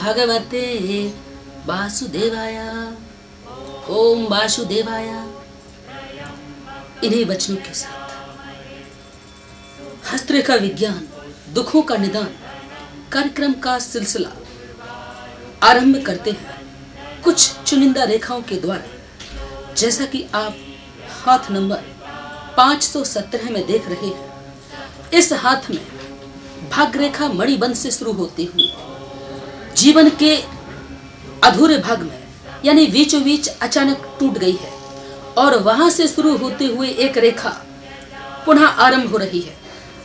भगवते वासुदेवाय। ओम वासुदेवाय। इन्हीं वचनों के साथ हस्तरेखा विज्ञान दुखों का निदान कार्यक्रम का सिलसिला आरंभ करते हैं कुछ चुनिंदा रेखाओं के द्वारा। जैसा कि आप हाथ नंबर 517 में देख रहे हैं, इस हाथ में भाग्य रेखा मणिबंध से शुरू होती हुई जीवन के अधूरे भाग में यानी बीचों बीच अचानक टूट गई है और वहां से शुरू होते हुए एक रेखा पुनः आरंभ हो रही है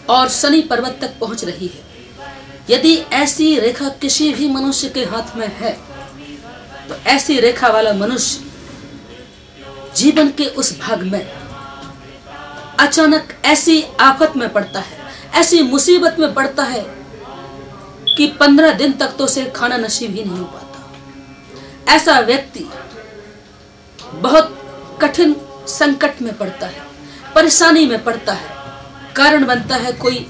और शनि पर्वत तक पहुंच रही है। यदि ऐसी रेखा किसी भी मनुष्य के हाथ में है तो ऐसी रेखा वाला मनुष्य जीवन के उस भाग में अचानक ऐसी आफत में पड़ता है, ऐसी मुसीबत में पड़ता है कि 15 दिन तक तो उसे खाना नसीब ही नहीं हो पाता। ऐसा व्यक्ति बहुत कठिन संकट में पड़ता है, परेशानी में पड़ता है, कारण बनता है कोई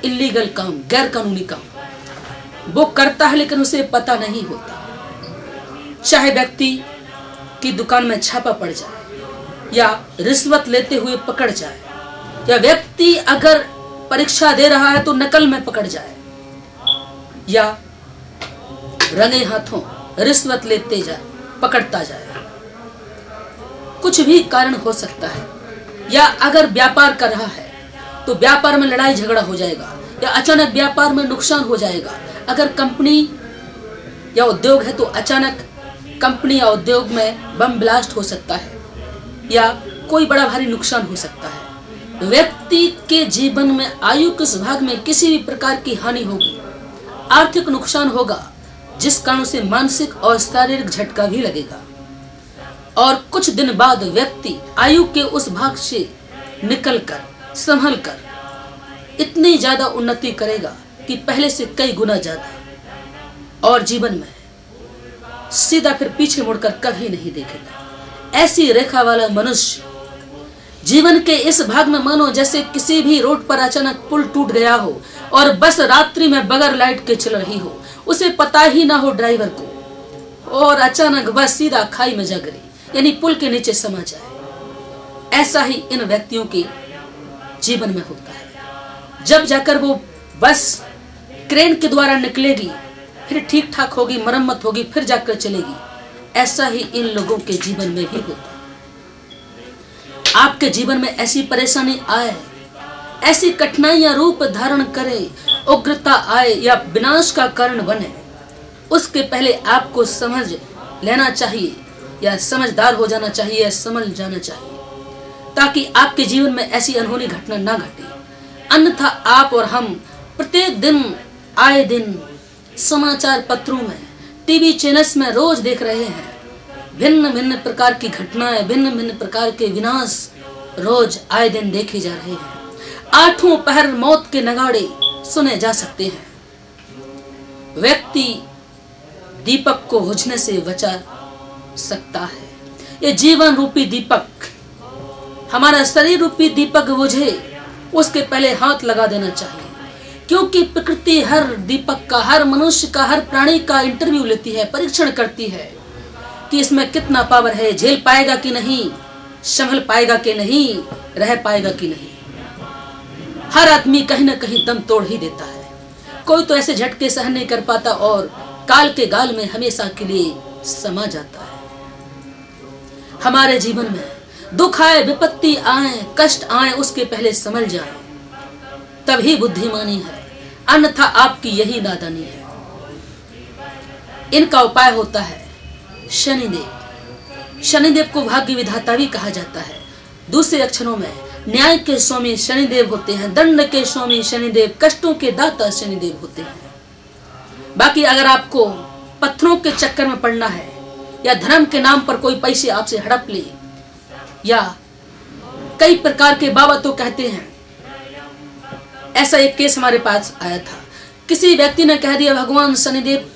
इलीगल काम, गैर कानूनी काम वो करता है लेकिन उसे पता नहीं होता। चाहे व्यक्ति की दुकान में छापा पड़ जाए या रिश्वत लेते हुए पकड़ जाए, या व्यक्ति अगर परीक्षा दे रहा है तो नकल में पकड़ जाए, या रंगे हाथों रिश्वत लेते जाए, पकड़ता जाए, कुछ भी कारण हो सकता है। या अगर व्यापार कर रहा है तो व्यापार में लड़ाई झगड़ा हो जाएगा या अचानक व्यापार में नुकसान हो जाएगा। अगर कंपनी या उद्योग है तो अचानक कंपनी या उद्योग में बम ब्लास्ट हो सकता है या कोई बड़ा भारी नुकसान हो सकता है। व्यक्ति के जीवन में आयु के भाग में किसी भी प्रकार की हानि होगी, आर्थिक नुकसान होगा, जिस कारण से मानसिक और शारीरिक झटका भी लगेगा और कुछ दिन बाद व्यक्ति आयु के उस भाग से निकलकर संभलकर इतनी ज्यादा उन्नति करेगा कि पहले से कई गुना ज्यादा, और जीवन में सीधा फिर पीछे मुड़कर कभी नहीं देखेगा। ऐसी रेखा वाला मनुष्य जीवन के इस भाग में मानो जैसे किसी भी रोड पर अचानक पुल टूट गया हो और बस रात्रि में बगैर लाइट के चल रही हो, उसे पता ही ना हो ड्राइवर को, और अचानक बस सीधा खाई में जा गिरी यानी पुल के नीचे समा जाए। ऐसा ही इन व्यक्तियों के जीवन में होता है। जब जाकर वो बस क्रेन के द्वारा निकलेगी, फिर ठीक ठाक होगी, मरम्मत होगी, फिर जाकर चलेगी। ऐसा ही इन लोगों के जीवन में भी होता है। आपके जीवन में ऐसी परेशानी आए, ऐसी कठिनाइयां रूप धारण करे, उग्रता आए या विनाश का कारण बने, उसके पहले आपको समझ लेना चाहिए या समझदार हो जाना चाहिए या समझ जाना चाहिए, ताकि आपके जीवन में ऐसी अनहोनी घटना ना घटे। अन्यथा आप और हम प्रत्येक दिन आए दिन समाचार पत्रों में, टीवी चैनल्स में रोज देख रहे हैं भिन्न भिन्न प्रकार की घटनाएं, भिन्न भिन्न प्रकार के विनाश रोज आए दिन देखे जा रहे हैं। आठों पहर मौत के नगाड़े सुने जा सकते हैं। व्यक्ति दीपक को बुझने से बचा सकता है। ये जीवन रूपी दीपक, हमारा शरीर रूपी दीपक बुझे उसके पहले हाथ लगा देना चाहिए, क्योंकि प्रकृति हर दीपक का, हर मनुष्य का, हर प्राणी का इंटरव्यू लेती है, परीक्षण करती है कि इसमें कितना पावर है, झेल पाएगा कि नहीं, संभल पाएगा कि नहीं, रह पाएगा कि नहीं। हर आदमी कहीं ना कहीं दम तोड़ ही देता है। कोई तो ऐसे झटके सहन नहीं कर पाता और काल के गाल में हमेशा के लिए समा जाता है। हमारे जीवन में दुख आए, विपत्ति आए, कष्ट आए, उसके पहले समझ जाए, तभी बुद्धिमानी है, अन्यथा आपकी यही नादानी है। इनका उपाय होता है शनिदेव। शनिदेव को भाग्य विधाता भी कहा जाता है। दूसरे अक्षरों में न्याय के स्वामी शनिदेव होते हैं, दंड के स्वामी शनिदेव, कष्टों के दाता शनिदेव होते हैं। बाकी अगर आपको पत्थरों के चक्कर में पड़ना है या धर्म के नाम पर कोई पैसे आपसे हड़प ले, या कई प्रकार के बाबा तो कहते हैं, ऐसा एक केस हमारे पास आया था। किसी व्यक्ति ने कह दिया भगवान शनिदेव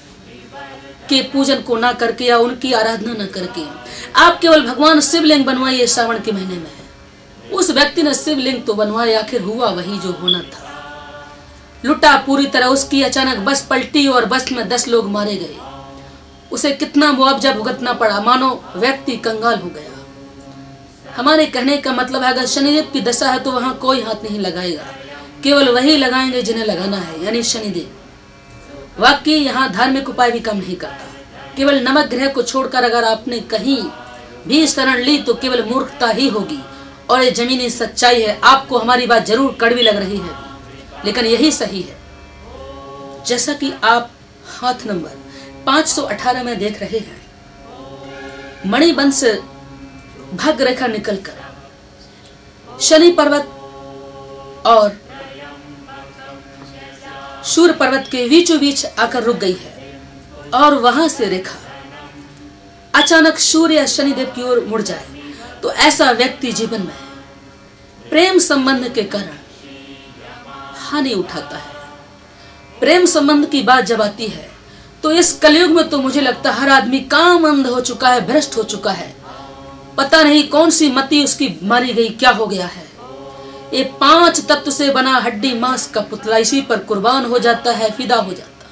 के पूजन को ना करके या उनकी आराधना ना करके आप केवल भगवान शिवलिंग बनवाइए, श्रावण के महीने में है। उस व्यक्ति ने शिवलिंग तो बनवाया, आखिर हुआ वही जो होना था। लुटा पूरी तरह उसकी। अचानक बस पलटी और बस में 10 लोग मारे गए। उसे कितना मुआवजा भुगतना पड़ा, मानो व्यक्ति कंगाल हो गया। हमारे कहने का मतलब है अगर शनिदेव की दशा है तो वहां कोई हाथ नहीं लगाएगा, केवल वही लगाएंगे जिन्हें लगाना है, यानी शनिदेव। वाकई यहाँ धार्मिक उपाय भी काम नहीं करता। केवल नमक ग्रह को छोड़कर अगर आपने कहीं भी शरण ली तो केवल मूर्खता ही होगी, और ये जमीनी सच्चाई है। आपको हमारी बात जरूर कड़वी लग रही है, लेकिन यही सही है। जैसा कि आप हाथ नंबर 518 में देख रहे हैं, मणिबंध से भाग्य रेखा निकलकर शनि पर्वत और सूर्य पर्वत के बीचों बीच आकर रुक गई है, और वहां से रेखा अचानक सूर्य या शनिदेव की ओर मुड़ जाए तो ऐसा व्यक्ति जीवन में प्रेम संबंध के कारण हानि उठाता है। प्रेम संबंध की बात जब आती है तो इस कलयुग में तो मुझे लगता है हर आदमी काम अंध हो चुका है, भ्रष्ट हो चुका है। पता नहीं कौन सी मति उसकी मारी गई, क्या हो गया है। ये 5 तत्व से बना हड्डी मांस का पुतला इसी पर कुर्बान हो जाता है, फिदा हो जाता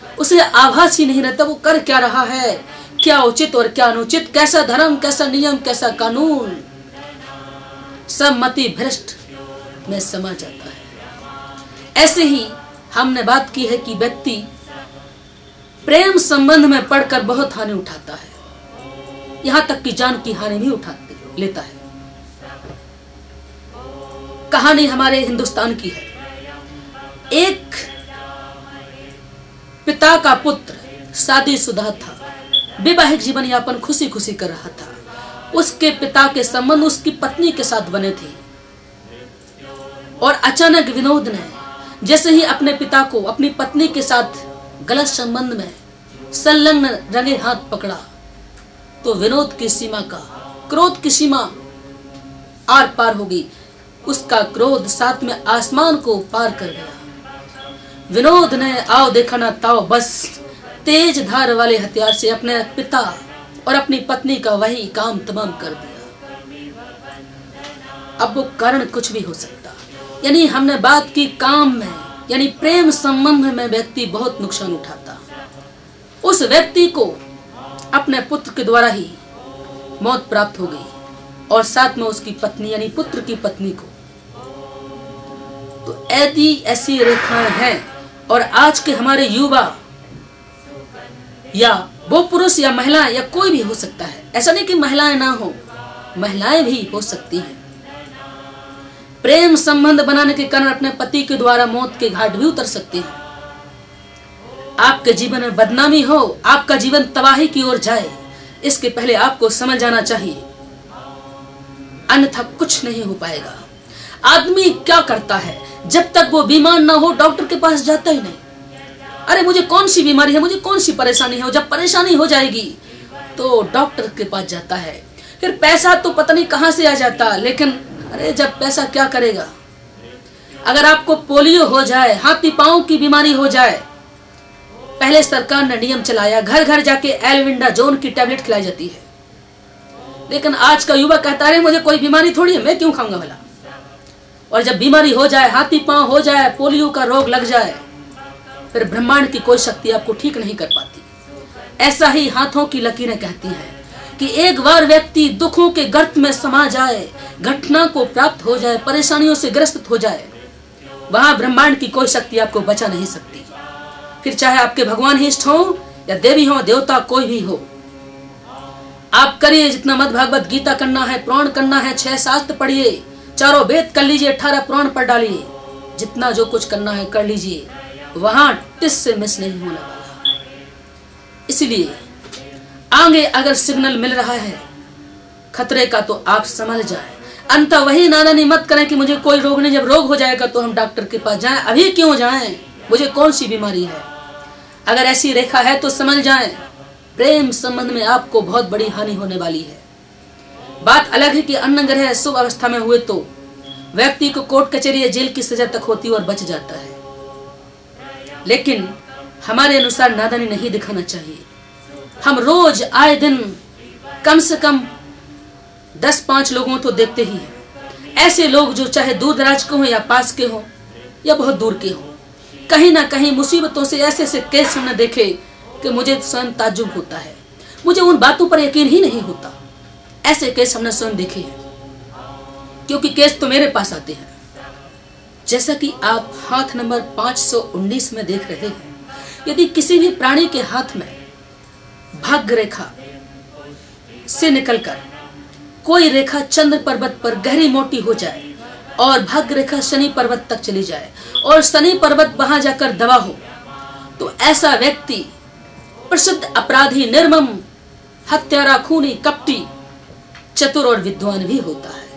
है। उसे आभास ही नहीं रहता वो कर क्या रहा है, क्या उचित और क्या अनुचित, कैसा धर्म, कैसा नियम, कैसा कानून। सब मति भ्रष्ट में समा जाता है। ऐसे ही हमने बात की है कि व्यक्ति प्रेम संबंध में पड़कर बहुत हानि उठाता है, यहां तक कि जान की हानि भी लेता है। कहानी हमारे हिंदुस्तान की है। एक पिता का पुत्र शादीशुदा था, वैवाहिक जीवन यापन खुशी खुशी कर रहा था। उसके पिता के संबंध उसकी पत्नी के साथ बने थे, और अचानक विनोद ने जैसे ही अपने पिता को अपनी पत्नी के साथ गलत संबंध में संलग्न रंगे हाथ पकड़ा तो विनोद की सीमा का, क्रोध की सीमा आर पार हो गई। उसका क्रोध साथ में आसमान को पार कर गया। विनोद ने आओ देखा ना ताओ, बस तेज धार वाले हथियार से अपने पिता और अपनी पत्नी का वही काम तमाम कर दिया। अब वो कारण कुछ भी हो सकता, यानी हमने बात की काम में, यानी प्रेम संबंध में व्यक्ति बहुत नुकसान उठाता। उस व्यक्ति को अपने पुत्र के द्वारा ही मौत प्राप्त हो गई, और साथ में उसकी पत्नी यानी पुत्र की पत्नी को। तो यदि ऐसी रेखाएं हैं, और आज के हमारे युवा या वो पुरुष या महिला या कोई भी हो सकता है, ऐसा नहीं कि महिलाएं ना हो, महिलाएं भी हो सकती हैं, प्रेम संबंध बनाने के कारण अपने पति के द्वारा मौत के घाट भी उतर सकते हैं। आपके जीवन में बदनामी हो, आपका जीवन तबाही की ओर जाए, इसके पहले आपको समझ जाना चाहिए, अन्यथा कुछ नहीं हो पाएगा। आदमी क्या करता है, जब तक वो बीमार ना हो डॉक्टर के पास जाता ही नहीं। अरे मुझे कौन सी बीमारी है, मुझे कौन सी परेशानी है, जब परेशानी हो जाएगी तो डॉक्टर के पास जाता है। फिर पैसा तो पता नहीं कहां से आ जाता, लेकिन अरे जब पैसा क्या करेगा। अगर आपको पोलियो हो जाए, हाथी पांव की बीमारी हो जाए, पहले सरकार ने नियम चलाया, घर घर जाके एल्विंडाजोन की टैबलेट खिलाई जाती है। लेकिन आज का युवा कहता है मुझे कोई बीमारी थोड़ी है, मैं क्यों खाऊंगा भला। और जब बीमारी हो जाए, हाथी पांव हो जाए, पोलियो का रोग लग जाए, फिर ब्रह्मांड की कोई शक्ति आपको ठीक नहीं कर पाती। ऐसा ही हाथों की लकीरें कहती हैं कि एक बार व्यक्ति दुखों के गर्त में समा जाए, घटना को प्राप्त हो जाए, परेशानियों से ग्रस्त हो जाए, वहां ब्रह्मांड की कोई शक्ति आपको बचा नहीं सकती। फिर चाहे आपके भगवान ही इष्ट हो या देवी हो, देवता कोई भी हो, आप करिए जितना मत भागवत गीता करना है, पुराण करना है, 6 शास्त्र पढ़िए, 4 वेद कर लीजिए, 18 पुराण पढ़ डालिए, जितना जो कुछ करना है कर लीजिए, वहां टिस से मिस नहीं होने वाला। इसलिए आगे अगर सिग्नल मिल रहा है खतरे का तो आप समझ जाए, अंत वही नादानी मत करें कि मुझे कोई रोग नहीं, जब रोग हो जाएगा तो हम डॉक्टर के पास जाएं। अभी क्यों जाएं, मुझे कौन सी बीमारी है। अगर ऐसी रेखा है तो समझ जाएं प्रेम संबंध में आपको बहुत बड़ी हानि होने वाली है। बात अलग है कि अन्न ग्रह शुभ अवस्था में हुए तो व्यक्ति को कोर्ट कचहरी या जेल की सजा तक होती और बच जाता है, लेकिन हमारे अनुसार नादानी नहीं दिखाना चाहिए। हम रोज आए दिन कम से कम 10-5 लोगों तो देखते ही हैं, ऐसे लोग जो चाहे दूर दराज के हों या पास के हों या बहुत दूर के हों, कहीं ना कहीं मुसीबतों से ऐसे ऐसे केस हमने देखे कि मुझे स्वयं ताज्जुब होता है, मुझे उन बातों पर यकीन ही नहीं होता। ऐसे केस हमने स्वयं देखे हैं, क्योंकि केस तो मेरे पास आते हैं। जैसा कि आप हाथ नंबर 519 में देख रहे हैं, यदि किसी भी प्राणी के हाथ में भाग्य रेखा से निकलकर कोई रेखा चंद्र पर्वत पर गहरी मोटी हो जाए और भाग्य रेखा शनि पर्वत तक चली जाए और शनि पर्वत वहां जाकर दबा हो, तो ऐसा व्यक्ति प्रसिद्ध अपराधी, निर्मम, हत्यारा, खूनी, कपटी, चतुर और विद्वान भी होता है।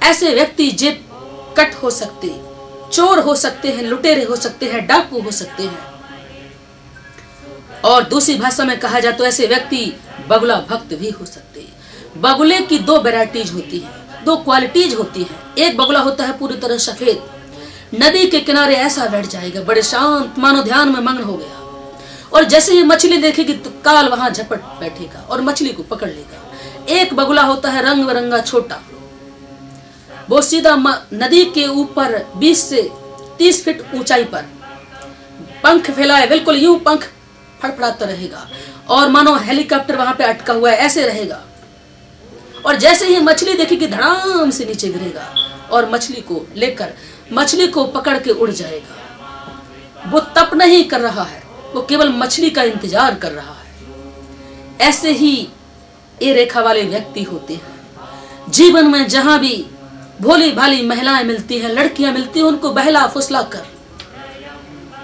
ऐसे व्यक्ति जेब कट हो सकते, चोर हो सकते हैं, लुटेरे हो सकते हैं, डाकू हो सकते हैं, और दूसरी भाषा में कहा जाए तो ऐसे व्यक्ति बगुला भक्त भी हो सकते हैं। बगुले की दो वैरायटीज होती है, दो क्वालिटीज होती है। एक बगुला होता है पूरी तरह सफेद, नदी के किनारे ऐसा बैठ जाएगा, बड़े शांत, मानो ध्यान में मग्न हो गया, और जैसे ही मछली देखेगी तो काल वहां झपट बैठेगा और मछली को पकड़ लेगा। एक बगुला होता है रंग बिरंगा, छोटा, वो सीधा नदी के ऊपर 20 से 30 फीट ऊंचाई पर पंख फैलाए, बिल्कुल यूं पंख फड़फड़ाता रहेगा और मानो हेलीकॉप्टर वहां पे अटका हुआ है ऐसे रहेगा, और जैसे ही मछली देखेगी धड़ाम से नीचे गिरेगा और मछली को लेकर, मछली को पकड़ के उड़ जाएगा। वो तप नहीं कर रहा है, वो केवल मछली का इंतजार कर रहा है। ऐसे ही ये रेखा वाले व्यक्ति होते हैं। जीवन में जहां भी भोली भाली महिलाएं मिलती हैं, लड़कियां मिलती हैं, उनको बहला फुसला कर,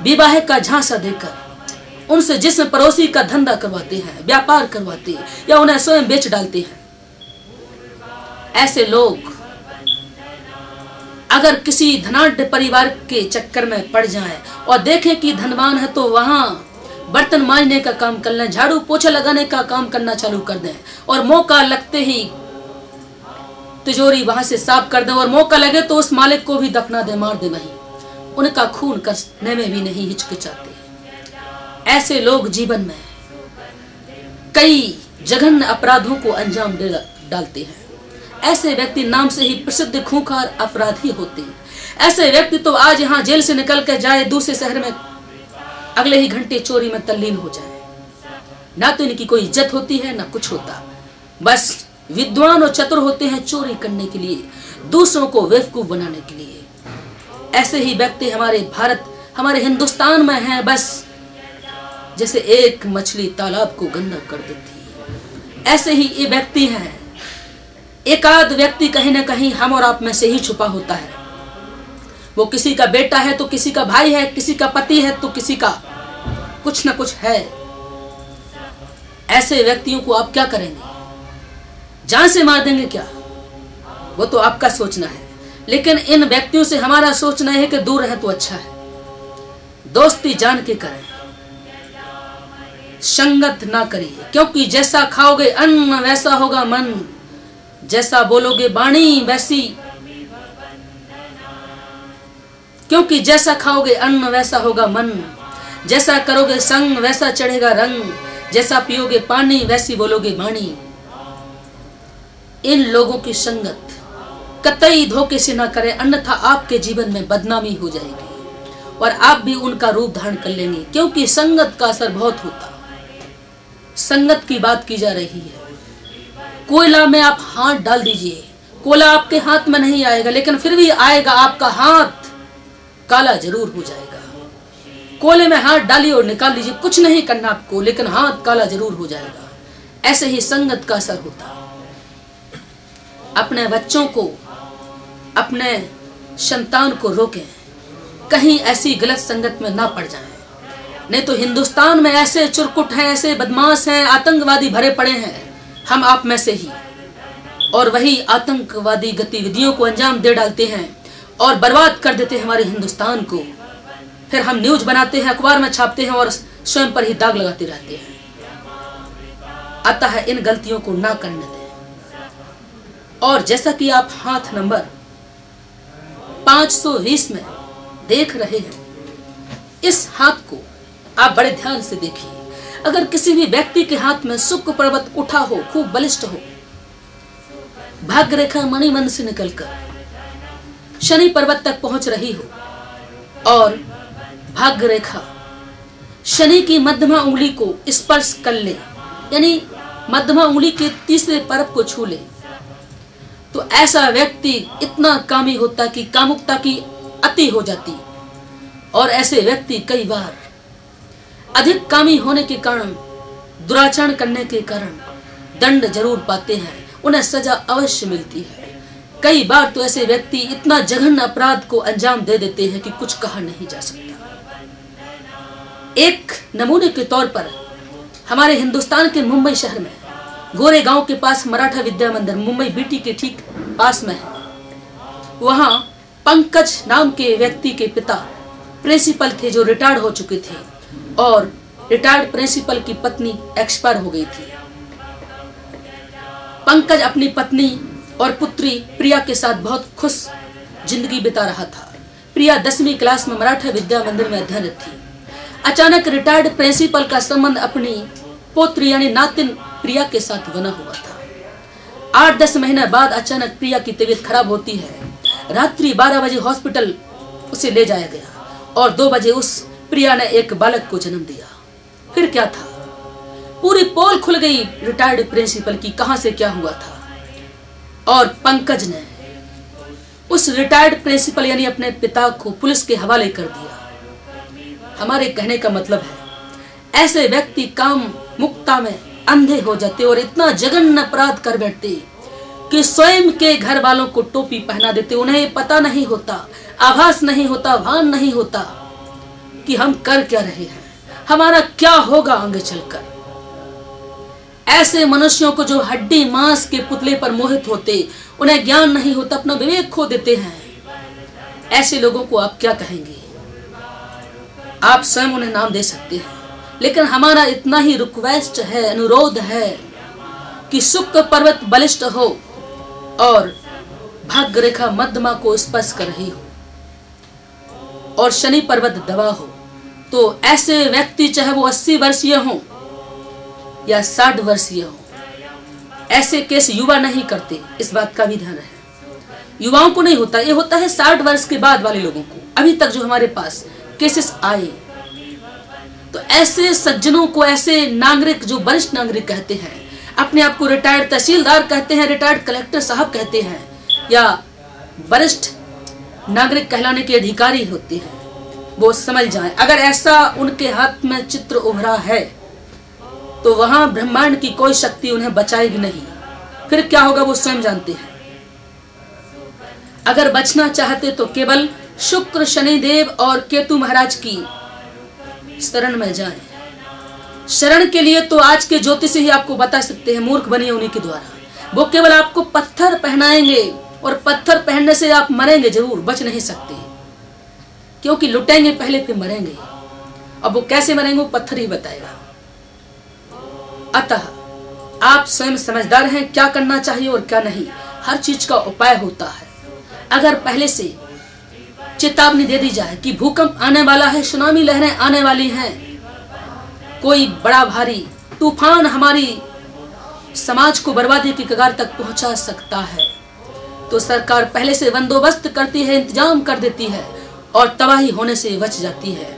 विवाह का झांसा देकर उनसे जिस्म परोसी का धंधा करवाते हैं, व्यापार करवाते हैं, या उन्हें स्वयं बेच डालते हैं। ऐसे लोग अगर किसी धनाढ्य परिवार के चक्कर में पड़ जाएं और देखें कि धनवान है तो वहां बर्तन मांजने का काम कर लें, झाड़ू पोछा लगाने का काम करना चालू कर दें, और मौका लगते ही तिजोरी वहां से साफ कर दें, और मौका लगे तो उस मालिक को भी दफना दे, मार दे, वहीं उनका खून करने में भी नहीं हिचकिचाते। ऐसे लोग जीवन में कई जघन्य अपराधों को अंजाम डालते हैं। ऐसे व्यक्ति नाम से ही प्रसिद्ध खूंखार अपराधी होते हैं। ऐसे व्यक्ति तो आज यहाँ जेल से निकल कर जाए दूसरे शहर में, अगले ही घंटे चोरी में तल्लीन हो जाए। ना तो इनकी कोई इज्जत होती है ना कुछ होता, बस विद्वान और चतुर होते हैं चोरी करने के लिए, दूसरों को बेवकूफ बनाने के लिए। ऐसे ही व्यक्ति हमारे भारत, हमारे हिंदुस्तान में हैं, बस जैसे एक मछली तालाब को गंदा कर देती है, ऐसे ही ये व्यक्ति हैं। एक आध व्यक्ति कहीं ना कहीं हम और आप में से ही छुपा होता है। वो किसी का बेटा है तो किसी का भाई है, किसी का पति है तो किसी का कुछ ना कुछ है। ऐसे व्यक्तियों को आप क्या करेंगे? जान से मार देंगे क्या? वो तो आपका सोचना है, लेकिन इन व्यक्तियों से हमारा सोचना है कि दूर रहे तो अच्छा है। दोस्ती जान के करें, संगत ना करिए, क्योंकि जैसा खाओगे अन्न वैसा होगा मन, जैसा बोलोगे वाणी वैसी, क्योंकि जैसा खाओगे अन्न वैसा होगा मन, जैसा करोगे संग वैसा चढ़ेगा रंग, जैसा पियोगे पानी वैसी बोलोगे वाणी। इन लोगों की संगत कतई धोखे से ना करें, अन्यथा आपके जीवन में बदनामी हो जाएगी और आप भी उनका रूप धारण कर लेंगे, क्योंकि संगत का असर बहुत होता। संगत की बात की जा रही है। कोयला में आप हाथ डाल दीजिए, कोयला आपके हाथ में नहीं आएगा, लेकिन फिर भी आएगा, आपका हाथ काला जरूर हो जाएगा। कोयले में हाथ डालिए और निकाल लीजिए, कुछ नहीं करना आपको, लेकिन हाथ काला जरूर हो जाएगा। ऐसे ही संगत का असर होता। अपने बच्चों को, अपने संतान को रोकें, कहीं ऐसी गलत संगत में ना पड़ जाएं। नहीं तो हिंदुस्तान में ऐसे चुरकुट हैं, ऐसे बदमाश हैं, आतंकवादी भरे पड़े हैं, हम आप में से ही, और वही आतंकवादी गतिविधियों को अंजाम दे डालते हैं और बर्बाद कर देते हैं हमारे हिंदुस्तान को। फिर हम न्यूज बनाते हैं, अखबार में छापते हैं और स्वयं पर ही दाग लगाते रहते हैं। अतः इन गलतियों को ना करने दें। और जैसा कि आप हाथ नंबर 520 में देख रहे हैं, इस हाथ को आप बड़े ध्यान से देखिए। अगर किसी भी व्यक्ति के हाथ में शुक्र पर्वत उठा हो, खूब बलिष्ठ हो, भाग्य रेखा मणिमंद से निकलकर शनि पर्वत तक पहुंच रही हो और भाग्य रेखा शनि की मध्यमा उंगली को स्पर्श कर ले, यानी मध्यमा उंगली के तीसरे परत को छू ले, तो ऐसा व्यक्ति इतना कामी होता कि कामुकता की अति हो जाती। और ऐसे व्यक्ति कई बार अधिक कामी होने के कारण, दुराचरण करने के कारण दंड जरूर पाते हैं, उन्हें सजा अवश्य मिलती है। कई बार तो ऐसे व्यक्ति इतना जघन्य अपराध को अंजाम दे देते हैं कि कुछ कहा नहीं जा सकता। एक नमूने के तौर पर हमारे हिंदुस्तान के मुंबई शहर में गोरेगांव के पास मराठा विद्या मंदिर, मुंबई बीटी के ठीक पास में है। वहां पंकज नाम के व्यक्ति के पिता प्रिंसिपल थे जो रिटायर्ड हो चुके थे, और रिटायर्ड प्रिंसिपल की पत्नी एक्सपायर हो गई थी। पंकज अपनी पत्नी और पुत्री प्रिया के साथ बहुत खुश जिंदगी बिता रहा था। प्रिया 10वीं क्लास में मराठा विद्या मंदिर में अध्ययनरत थी। अचानक रिटायर्ड प्रिंसिपल का संबंध अपनी पुत्री यानी नातिन प्रिया के साथ बना हुआ था। 8-10 महीने बाद अचानक प्रिया की तबीयत खराब होती है। रात्रि 12 बजे हॉस्पिटल उसे ले जाया गया और 2 बजे उस प्रिया ने एक बालक को जन्म दिया। फिर क्या था, पूरी पोल खुल गई रिटायर्ड प्रिंसिपल की, कहां से क्या हुआ था। और पंकज ने उस रिटायर्ड प्रिंसिपल यानी अपने पिता को पुलिस के हवाले कर दिया। हमारे कहने का मतलब है, ऐसे व्यक्ति काम मुक्ता में अंधे हो जाते और इतना जघन्य अपराध कर बैठते कि स्वयं के घर वालों को टोपी पहना देते। उन्हें पता नहीं होता, आभास नहीं होता, भान नहीं होता कि हम कर क्या रहे हैं, हमारा क्या होगा आगे चलकर। ऐसे मनुष्यों को जो हड्डी मांस के पुतले पर मोहित होते, उन्हें ज्ञान नहीं होता, अपना विवेक खो देते हैं, ऐसे लोगों को आप क्या कहेंगे? आप स्वयं उन्हें नाम दे सकते हैं, लेकिन हमारा इतना ही रिक्वेस्ट है, अनुरोध है कि शुक्र पर्वत बलिष्ठ हो और भाग्य रेखा मध्यमा को स्पर्श कर रही हो और शनि पर्वत दबा हो, तो ऐसे व्यक्ति चाहे वो 80 वर्षीय हो या 60 वर्षीय हो, ऐसे केस युवा नहीं करते, इस बात का भी ध्यान रहे। युवाओं को नहीं होता, ये होता है 60 वर्ष के बाद वाले लोगों को। अभी तक जो हमारे पास केसेस आए, तो ऐसे सज्जनों को, ऐसे नागरिक जो वरिष्ठ नागरिक कहते हैं, अपने आप को रिटायर्ड तहसीलदार कहते हैं, रिटायर्ड कलेक्टर साहब कहते हैं, या वरिष्ठ नागरिक कहलाने के अधिकारी होते हैं, वो समझ जाएं, अगर ऐसा उनके हाथ में चित्र उभरा है तो वहां ब्रह्मांड की कोई शक्ति उन्हें बचाएगी नहीं। फिर क्या होगा वो स्वयं जानते हैं। अगर बचना चाहते तो केवल शुक्र, शनिदेव और केतु महाराज की शरण में जाएं। शरण के लिए तो आज के ज्योतिषी ही आपको बता सकते हैं, मूर्ख बनिए उन्हीं के द्वारा। वो केवल आपको पत्थर पहनाएंगे और पत्थर पहनने से आप मरेंगे जरूर, बच नहीं सकते, क्योंकि लुटेंगे पहले फिर मरेंगे। अब वो कैसे मरेंगे वो पत्थर ही बताएगा। अतः आप स्वयं समझदार हैं क्या करना चाहिए और क्या नहीं। हर चीज का उपाय होता है। अगर पहले से चेतावनी दे दी जाए कि भूकंप आने वाला है, सुनामी लहरें आने वाली हैं, कोई बड़ा भारी तूफान हमारी समाज को बर्बादी की कगार तक पहुंचा सकता है, तो सरकार पहले से बंदोबस्त करती है, इंतजाम कर देती है और तबाही होने से बच जाती है।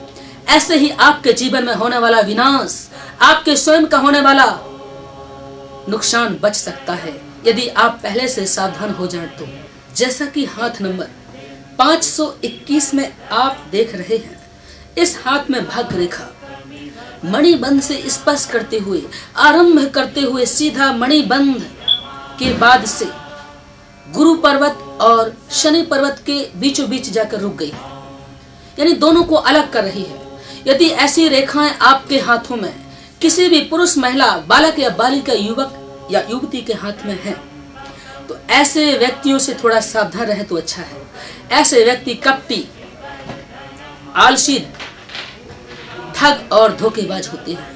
ऐसे ही आपके जीवन में होने वाला विनाश, आपके स्वयं का होने वाला नुकसान बच सकता है यदि आप पहले से सावधान हो जाएं तो। जैसा कि हाथ नंबर 521 में आप देख रहे हैं, इस हाथ में भाग्य रेखा मणिबंध से स्पर्श करते हुए, आरंभ करते हुए सीधा मणिबंध के बाद से गुरु पर्वत और शनि पर्वत के बीचों बीच जाकर रुक गई है, यानी दोनों को अलग कर रही है। यदि ऐसी रेखाएं आपके हाथों में किसी भी पुरुष, महिला, बालक या बालिका, युवक या युवती के हाथ में है, तो ऐसे व्यक्तियों से थोड़ा सावधान रहे तो अच्छा है। ऐसे व्यक्ति कपटी, आलसी, ठग और धोखेबाज होते हैं।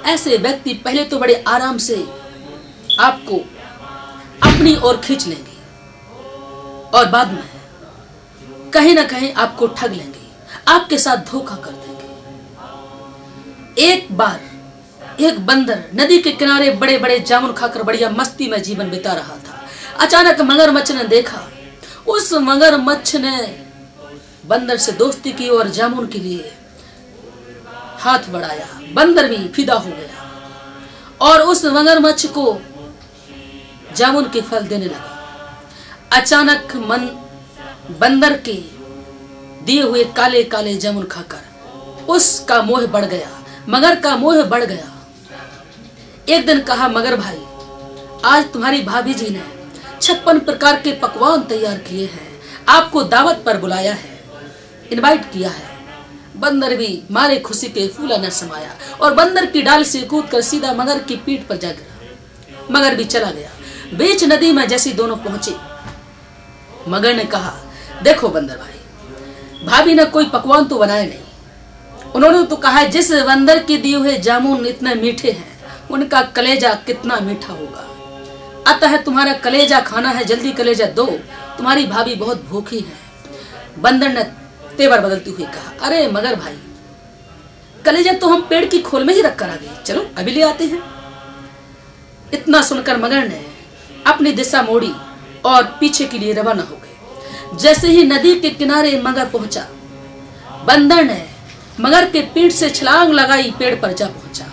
ऐसे व्यक्ति पहले तो बड़े आराम से आपको अपनी ओर खींच लेंगे और बाद में कहीं ना कहीं आपको ठग लेंगे, आपके साथ धोखा कर देंगे। एक बार एक बंदर नदी के किनारे बड़े बड़े जामुन खाकर बढ़िया मस्ती में जीवन बिता रहा था। अचानक मगरमच्छ ने देखा, उस मगरमच्छ ने बंदर से दोस्ती की और जामुन के लिए हाथ बढ़ाया, बंदर भी फिदा हो गया और उस मगरमच्छ को जामुन के फल देने लगा। अचानक मन बंदर के दिए हुए काले काले जामुन खाकर उसका मोह बढ़ गया, मगर का मोह बढ़ गया। एक दिन कहा, मगर भाई, आज तुम्हारी भाभी जी ने 56 प्रकार के पकवान तैयार किए हैं, आपको दावत पर बुलाया है, इनवाइट किया है। बंदर भी मारे खुशी के फूला न समाया और बंदर की डाल से कूदकर सीधा मगर की पीठ पर जा गिरा। मगर भी चला गया। बीच नदी में जैसी दोनों पहुंचे, मगर ने कहा, देखो बंदर भाई, भाभी ने कोई पकवान तो बनाया नहीं। उन्होंने तो कहा है जिस बंदर के दिए हुए जामुन इतने मीठे हैं, उनका कलेजा कितना मीठा होगा। अतः तुम्हारा कलेजा खाना है, जल्दी कलेजा दो, तुम्हारी भाभी बहुत भूखी है। बंदर ने तेवर बदलते हुए कहा, अरे मगर भाई, कलेजा तो हम पेड़ की खोल में ही रख कर आ गए, चलो अभी ले आते हैं। इतना सुनकर मगर ने अपनी दिशा मोड़ी और पीछे के लिए रवाना हो गए। जैसे ही नदी के किनारे मगर पहुंचा, बंदर ने मगर के पीठ से छलांग लगाई, पेड़ पर जा पहुंचा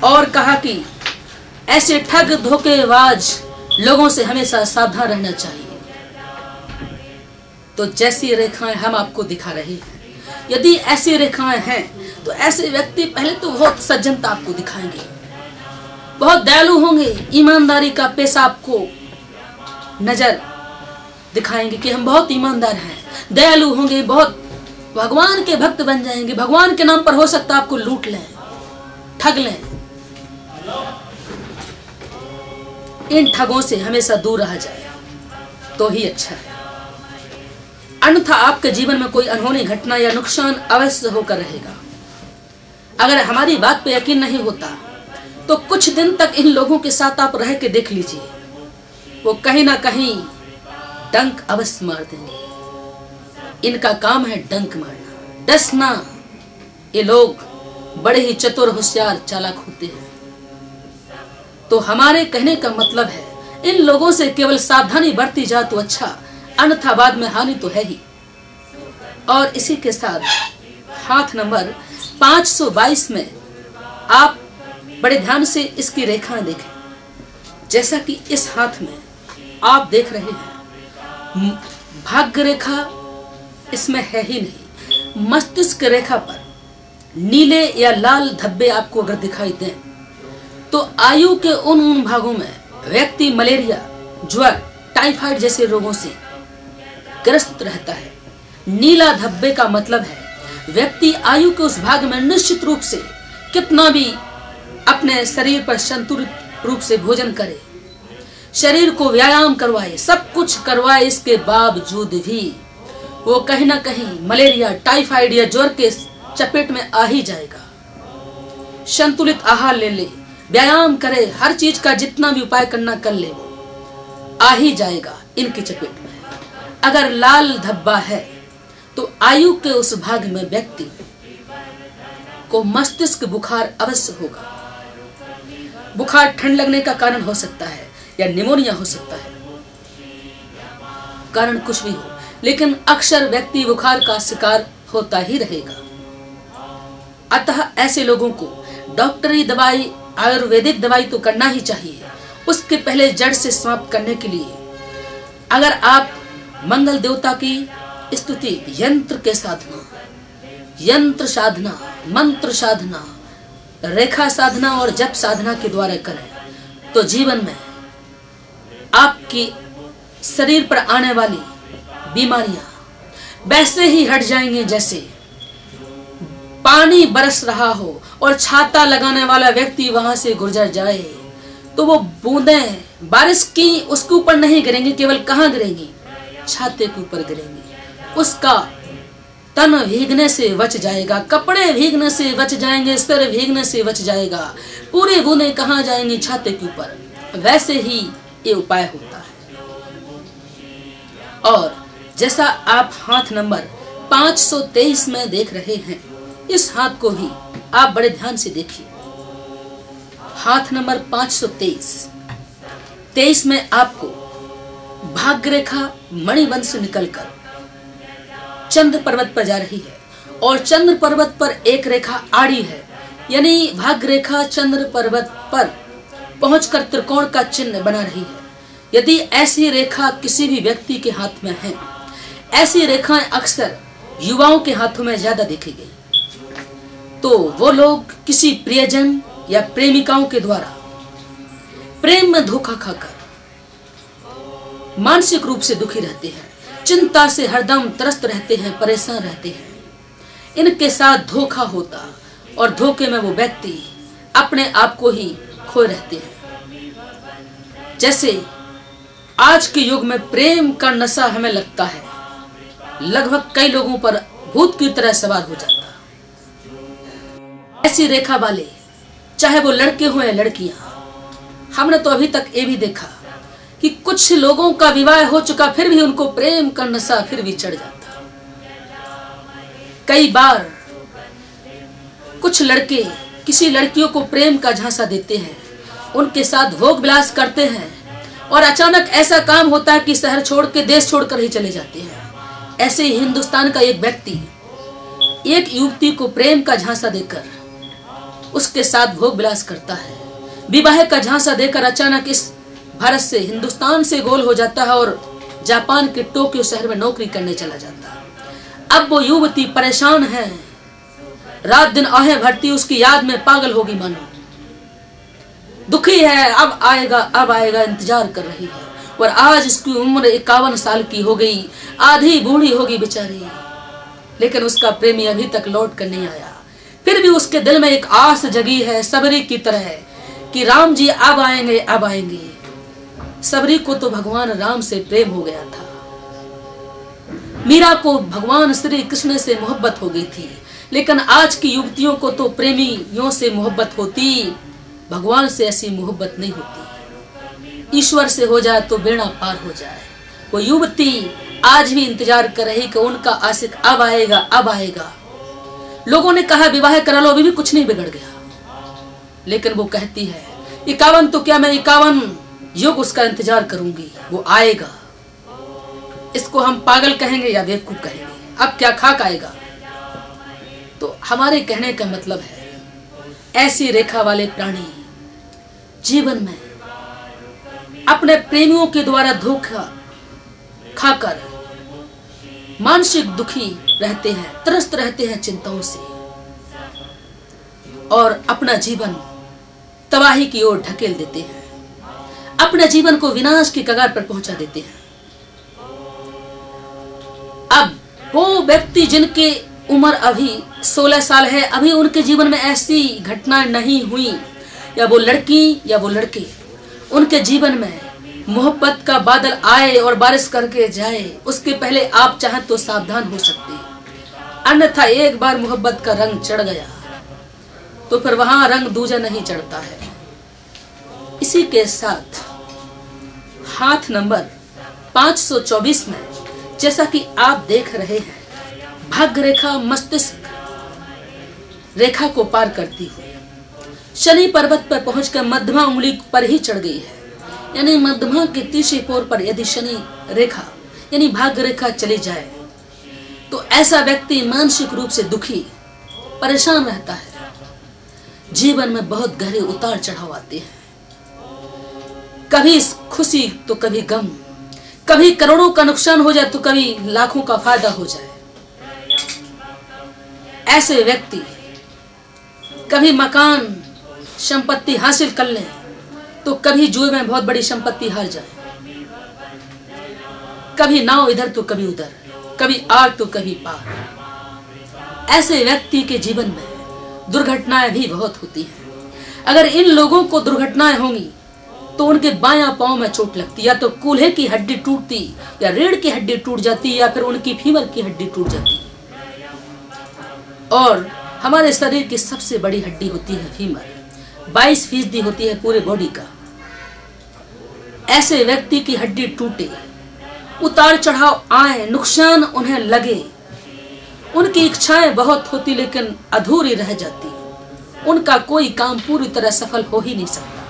और कहा कि ऐसे ठग धोखेबाज लोगों से हमेशा सावधान रहना चाहिए। तो जैसी रेखाएं हम आपको दिखा रहे हैं, यदि ऐसी रेखाएं हैं तो ऐसे व्यक्ति पहले तो बहुत सज्जनता आपको दिखाएंगे, बहुत दयालु होंगे, ईमानदारी का पेशा आपको नजर दिखाएंगे कि हम बहुत ईमानदार हैं, दयालु होंगे, बहुत भगवान के भक्त बन जाएंगे। भगवान के नाम पर हो सकता है आपको लूट लें, ठग लें। इन ठगों से हमेशा दूर रहा जाए तो ही अच्छा है, अन्यथा आपके जीवन में कोई अनहोनी घटना या नुकसान अवश्य होकर रहेगा। अगर हमारी बात पे यकीन नहीं होता तो कुछ दिन तक इन लोगों के साथ आप रह के देख लीजिए, वो कहीं ना कहीं डंक अवश्य मार देंगे। इनका काम है डंक मारना, डसना। ये लोग बड़े ही चतुर, होशियार, चालाक होते हैं। तो हमारे कहने का मतलब है, इन लोगों से केवल सावधानी बरती जाए तो अच्छा, अन्यथा बाद में हानि तो है ही। और इसी के साथ हाथ नंबर 522 में आप बड़े ध्यान से इसकी रेखाएं देखें। जैसा कि इस हाथ में आप देख रहे हैं, भाग्य रेखा इसमें है ही नहीं। मस्तिष्क रेखा पर नीले या लाल धब्बे आपको अगर दिखाई दें तो आयु के उन भागों में व्यक्ति मलेरिया, ज्वर, टाइफाइड जैसे रोगों से ग्रस्त रहता है। नीला धब्बे का मतलब है व्यक्ति आयु के उस भाग में निश्चित रूप से कितना भी अपने शरीर पर संतुलित रूप से भोजन करे, शरीर को व्यायाम करवाए, सब कुछ करवाए, इसके बावजूद भी वो कहीं ना कहीं मलेरिया, टाइफाइड या ज्वर के चपेट में आ ही जाएगा। संतुलित आहार ले ले, व्यायाम करे, हर चीज का जितना भी उपाय करना कर ले, वो आ ही जाएगा इनकी चपेट में। अगर लाल धब्बा है तो आयु के उस भाग में व्यक्ति को मस्तिष्क बुखार अवश्य होगा। बुखार ठंड लगने का कारण हो सकता है या निमोनिया हो सकता है, कारण कुछ भी हो, लेकिन अक्सर व्यक्ति बुखार का शिकार होता ही रहेगा। अतः ऐसे लोगों को डॉक्टरी दवाई, आयुर्वेदिक दवाई तो करना ही चाहिए। उसके पहले जड़ से समाप्त करने के लिए अगर आप मंगल देवता की स्तुति यंत्र के साधना, यंत्र साधना, मंत्र साधना, रेखा साधना और जप साधना के द्वारा करें तो जीवन में आपकी शरीर पर आने वाली बीमारियां वैसे ही हट जाएंगी जैसे पानी बरस रहा हो और छाता लगाने वाला व्यक्ति वहां से गुजर जाए तो वो बूंदें बारिश की उसके ऊपर नहीं गिरेंगी, केवल कहां गिरेंगी? छाते के ऊपर गिरेंगी। उसका तन भीगने से बच जाएगा, कपड़े भीगने से बच जाएंगे, सिर भीगने से बच जाएगा, पूरी बूंदें कहां जाएंगी? छाते के ऊपर। वैसे ही ये उपाय होता है। और जैसा आप हाथ नंबर 523 में देख रहे हैं, इस हाथ को भी आप बड़े ध्यान से देखिए। हाथ नंबर 523 में आपको भाग्य रेखा मणिबंध से निकलकर चंद्र पर्वत पर जा रही है और चंद्र पर्वत पर एक रेखा आड़ी है, यानी भाग्य रेखा चंद्र पर्वत पर पहुंचकर त्रिकोण का चिन्ह बना रही है। यदि ऐसी रेखा किसी भी व्यक्ति के हाथ में है, ऐसी रेखाएं अक्सर युवाओं के हाथों में ज्यादा देखी गई, तो वो लोग किसी प्रियजन या प्रेमिकाओं के द्वारा प्रेम में धोखा खाकर मानसिक रूप से दुखी रहते हैं, चिंता से हरदम त्रस्त रहते हैं, परेशान रहते हैं। इनके साथ धोखा होता और धोखे में वो व्यक्ति अपने आप को ही खोए रहते हैं। जैसे आज के युग में प्रेम का नशा हमें लगता है लगभग कई लोगों पर भूत की तरह सवार हो जाता। ऐसी रेखा वाले, चाहे वो लड़के हो या लड़कियां, हमने तो अभी तक ये भी देखा कि कुछ लोगों का विवाह हो चुका फिर भी उनको प्रेम का नशा फिर भी चढ़ जाता। कई बार कुछ लड़के किसी लड़कियों को प्रेम का झांसा देते हैं, उनके साथ भोग विलास करते हैं और अचानक ऐसा काम होता है कि शहर छोड़ के देश छोड़कर ही चले जाते हैं। ऐसे ही हिंदुस्तान का एक व्यक्ति एक युवती को प्रेम का झांसा देकर उसके साथ भोग विलास करता है, विवाह का झांसा देकर अचानक इस भारत से, हिंदुस्तान से गोल हो जाता है और जापान के टोक्यो शहर में नौकरी करने चला जाता है। अब वो युवती परेशान है, रात दिन आहें भरती, उसकी याद में पागल होगी मानो, दुखी है, अब आएगा इंतजार कर रही है। और आज इसकी उम्र 51 साल की हो गई, आधी बूढ़ी होगी बेचारी, लेकिन उसका प्रेमी अभी तक लौट कर नहीं आया। फिर भी उसके दिल में एक आस जगी है सबरी की तरह कि राम जी अब आएंगे, अब आएंगे। सबरी को तो भगवान राम से प्रेम हो गया था, मीरा को भगवान श्री कृष्ण से मोहब्बत हो गई थी, लेकिन आज की युवतियों को तो प्रेमियों से मोहब्बत होती, भगवान से ऐसी मोहब्बत नहीं होती। ईश्वर से हो जाए तो बेड़ा पार हो जाए। वो युवती आज भी इंतजार कर रही कि उनका आशिक अब आएगा, अब आएगा। लोगों ने कहा विवाह करा लो, अभी भी कुछ नहीं बिगड़ गया, लेकिन वो कहती है 51 तो क्या, मैं 51 युग उसका इंतजार करूंगी, वो आएगा। इसको हम पागल कहेंगे या बेवकूफ कहेंगे, अब क्या खाक आएगा। तो हमारे कहने का मतलब है ऐसी रेखा वाले प्राणी जीवन में अपने प्रेमियों के द्वारा धोखा खाकर मानसिक दुखी रहते हैं, त्रस्त रहते हैं चिंताओं से और अपना जीवन तबाही की ओर ढकेल देते हैं, अपने जीवन को विनाश की कगार पर पहुंचा देते हैं। अब वो व्यक्ति जिनके उम्र अभी 16 साल है, अभी उनके जीवन में ऐसी घटना नहीं हुई, या वो लड़की या वो लड़के, उनके जीवन में मोहब्बत का बादल आए और बारिश करके जाए, उसके पहले आप चाहें तो सावधान हो सकते, अन्यथा एक बार मोहब्बत का रंग चढ़ गया तो फिर वहां रंग दूजा नहीं चढ़ता है। इसी के साथ हाथ नंबर 524 में जैसा कि आप देख रहे हैं, भाग्य रेखा मस्तिष्क रेखा को पार करती हुई शनि पर्वत पर पहुंचकर मध्यमा उंगली पर ही चढ़ गई है, यानी मध्यमा के तीसरे पोर पर यदि शनि रेखा यानी भाग्य रेखा चली जाए तो ऐसा व्यक्ति मानसिक रूप से दुखी, परेशान रहता है। जीवन में बहुत गहरे उतार चढ़ाव आते हैं, कभी खुशी तो कभी गम, कभी करोड़ों का नुकसान हो जाए तो कभी लाखों का फायदा हो जाए। ऐसे व्यक्ति कभी मकान संपत्ति हासिल कर लें तो कभी जुए में बहुत बड़ी संपत्ति हार जाए, कभी नाव इधर तो कभी उधर, कभी आग तो कभी पार। ऐसे व्यक्ति के जीवन में दुर्घटनाएं भी बहुत होती हैं। अगर इन लोगों को दुर्घटनाएं होंगी तो उनके बायां पांव में चोट लगती, या तो कूल्हे की हड्डी टूटती, या रीढ़ की हड्डी टूट जाती, या फिर उनकी फीवर की हड्डी टूट जाती। और हमारे शरीर की सबसे बड़ी हड्डी होती है फीमर, 22% होती है पूरे बॉडी का। ऐसे व्यक्ति की हड्डी टूटे, उतार चढ़ाव आए, नुकसान उन्हें लगे, उनकी इच्छाएं बहुत होती लेकिन अधूरी रह जाती, उनका कोई काम पूरी तरह सफल हो ही नहीं सकता,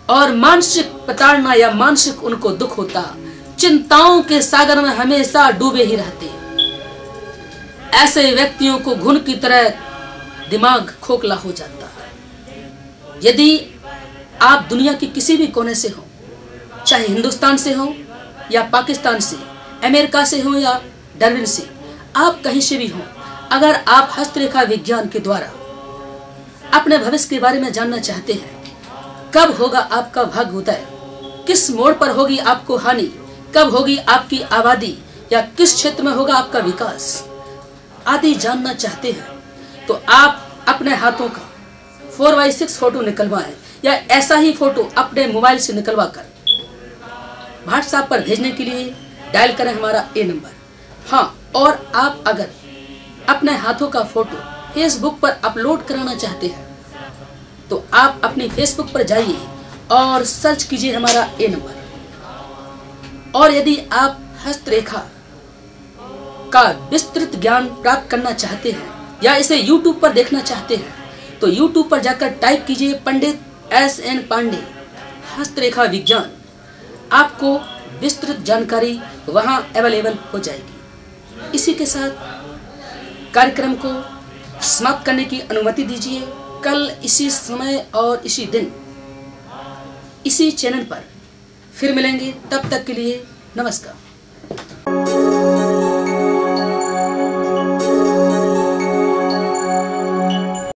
और मानसिक प्रताड़ना या मानसिक उनको दुख होता, चिंताओं के सागर में हमेशा डूबे ही रहते। ऐसे व्यक्तियों को घुन की तरह दिमाग खोखला हो जाता है। यदि आप दुनिया के किसी भी कोने से हो, चाहे हिंदुस्तान से हो या पाकिस्तान से, अमेरिका से हो या डार्विन से, आप कहीं से भी हो, अगर आप हस्तरेखा विज्ञान के द्वारा अपने भविष्य के बारे में जानना चाहते हैं, कब होगा आपका भाग्योदय, किस मोड़ पर होगी आपको हानि, कब होगी आपकी आबादी, या किस क्षेत्र में होगा आपका विकास आदि जानना चाहते हैं, तो आप अपने हाथों का 4x6 फोटो निकलवाएं या ऐसा ही फोटो अपने मोबाइल से निकलवा कर व्हाट्सएप पर भेजने के लिए डायल करें हमारा ये नंबर। हाँ, और आप अगर अपने हाथों का फोटो फेसबुक पर अपलोड कराना चाहते हैं तो आप अपनी फेसबुक पर जाइए और सर्च कीजिए हमारा ये नंबर। और यदि आप हस्तरेखा का विस्तृत ज्ञान प्राप्त करना चाहते हैं या इसे YouTube पर देखना चाहते हैं तो YouTube पर जाकर टाइप कीजिए पंडित SN पांडे हस्तरेखा विज्ञान, आपको विस्तृत जानकारी वहां अवेलेबल हो जाएगी। इसी के साथ कार्यक्रम को समाप्त करने की अनुमति दीजिए। कल इसी समय और इसी दिन इसी चैनल पर फिर मिलेंगे, तब तक के लिए नमस्कार।